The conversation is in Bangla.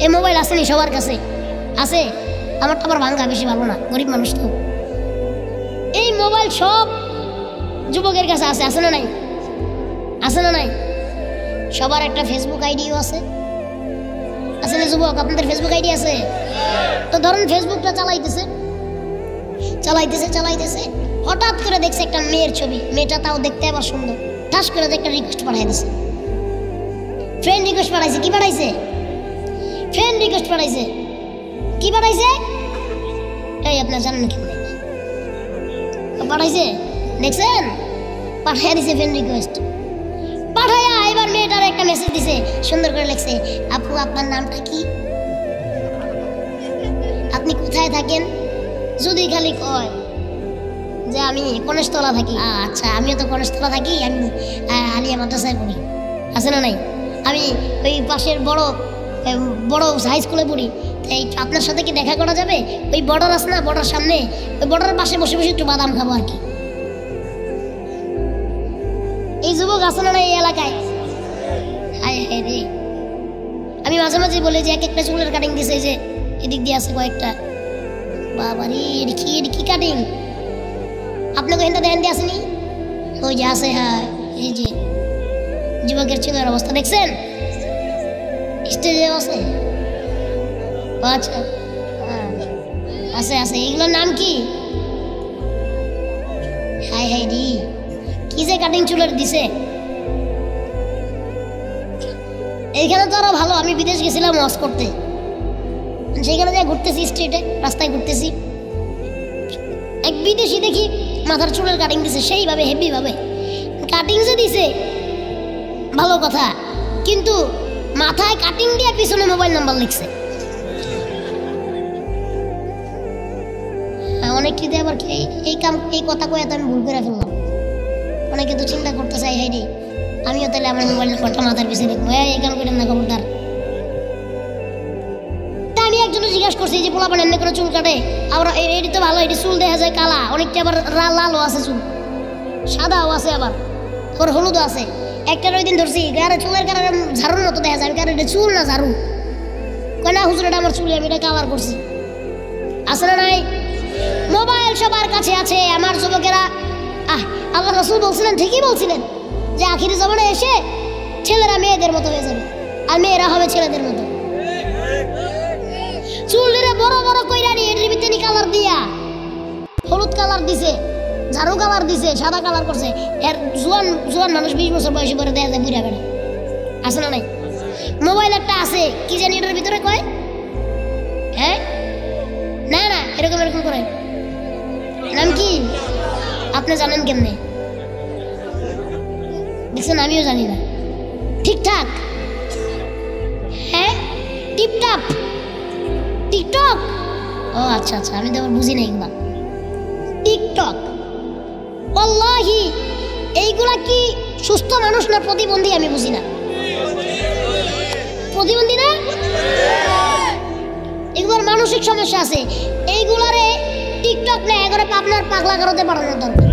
এই মোবাইল আসেনি সবার কাছে? আছে। আমারটা আবার ভাঙ্গা, বেশি ভালো না, গরিব মানুষ তো। এই মোবাইল সব যুবকের কাছে আছে, আছে না নাই? আছে না নাই? সবার একটা ফেসবুক আইডিও আছে, আছে না যুবক? আপনাদের ফেসবুক আইডি আছে? তো ধরুন ফেসবুকটা চালাইতেছে চালাইতেছে চালাইতেছে, হঠাৎ করে দেখছে একটা মেয়ের ছবি, মেয়েটা তাও দেখতে আবার সুন্দর। ঠাস করে একটা রিকোয়েস্ট পাঠাই দিছে, ফ্রেন্ড রিকোয়েস্ট পাঠাইছে। কি পাঠাইছে? ফ্রেন্ড রিকোয়েস্ট পাঠাইছে। কি পাঠাইছে? এই আপনার জানেন কেমন পাঠাইছে? দেখছেন? পাঠাইয়া দিছে ফ্রেন্ড রিকোয়েস্ট। পাঠাইয়া এবার মেয়েটার একটা মেসেজ দিছে, সুন্দর করে লিখছে, আপু আপনার নামটা কি? আপনি কোথায় থাকেন? যদি খালি কয় যে আমি কনেশতলা থাকি, আচ্ছা আমিও তো কনেশতলা থাকি, আমি আলিয়া মাদ্রাসায় পড়ি, আছে না নাই? আমি ওই পাশের বড় হাই স্কুলে পড়ি, তাই আপনার সাথে কি দেখা করা যাবে? ওই বর্ডার আছে না, বর্ডার সামনে, ওই বর্ডারের পাশে বসে বসে একটু বাদাম খাবো আর কি। এই যুবক আছে না এই এলাকায়? হায় হায় রে, আমি মাঝে মাঝে বলি যে এক একটা চুলের কাটিং দিছে, যে এদিক দিয়ে আছে কয়েকটা, বাবারে এটা কি কাটিং? আপনাকে এখানটা দেখেন দিয়ে আসেনি? ওই যে আছে, হ্যাঁ এই যে যুবকের চুলের অবস্থা দেখছেন? স্টেজে আছে, আচ্ছা হ্যাঁ আছে আছে। এগুলোর নাম কি? হায় হায় রে, কি যে কাটিং চুলের দিছে। এইখানে তো আরো ভালো, আমি বিদেশ গেছিলাম ওয়াজ করতে, সেইখানে যা ঘুরতেছি, স্ট্রিটে রাস্তায় ঘুরতেছি, এক বিদেশি দেখি মাথার চুলের কাটিং দিছে, সেইভাবে হেভি ভাবে কাটিং যে দিছে ভালো কথা, কিন্তু মাথায় কাটিং দিয়ে পিছনে মোবাইল নাম্বার লিখছে। অনেক কিছু আবার এই কথা কয়ে তো আমি ভুল করে ফেললাম। অনেকে তো চিন্তা করতে চাই, হাই রে আমিও তাহলে আমার মোবাইল নাম্বারটা মাথার পিছনে লিখবো, এই কাম করেন না খবরদার। তা আমি একজনে জিজ্ঞাসা করছি যে পোলাপান এমনি করে চুল কাটে, আবার এটি তো ভালো, এটি চুল দেখা যায় কালা, অনেকটা আবার লালও আছে চুল, সাদাও আছে, আবার হলুদও আছে। একটা ওই দিন ধরছি গায়ে চুলের কারণে ঝাড়ুর মতো দেখা যাবে, কারণ এটা চুল না ঝাড়ু। কয় না হুজুর এটা আমার চুল, আমি এটা কালার করছি। আছে না নাই? মোবাইল সবার কাছে আছে। আমার যুবকেরা, আল্লাহ রাসূল বলছিলেন, ঠিকই বলছিলেন, যে আখিরি জামানে এসে ছেলেরা মেয়েদের মতো হয়ে যাবে আর মেয়েরা হবে ছেলেদের মতো। চুলটা বড় বড় কইরা নিয়ে এর ভিতরে কালার দিয়া, হলুদ কালার দিছে, ঝাড়ু কালার দিছে, সাদা কালার করছে। এর জোয়ান মানুষ 20 বছর বয়সে পরে দেখা যায় বুড়া বেড়া। আছে না নাই? মোবাইল একটা আছে, কি জানি এটার ভিতরে কয়, হ্যাঁ না না এরকম করে, নাম কি আপনি জানেন কেমনে? দেখছেন, আমিও জানি না ঠিকঠাক। হ্যাঁ টিপটপ, টিকটক, ও আচ্ছা আচ্ছা, আমি তো আবার বুঝি না এগুলা। টিকটক, আল্লাহি এইগুলা কি সুস্থ মানুষ না প্রতিবন্ধী? আমি বুঝি না। প্রতিবন্ধী না, এগুলোর মানসিক সমস্যা আছে। এইগুলারে টিকটক না এগুলো আপনার পাগলা করতে পারানোর দরকার।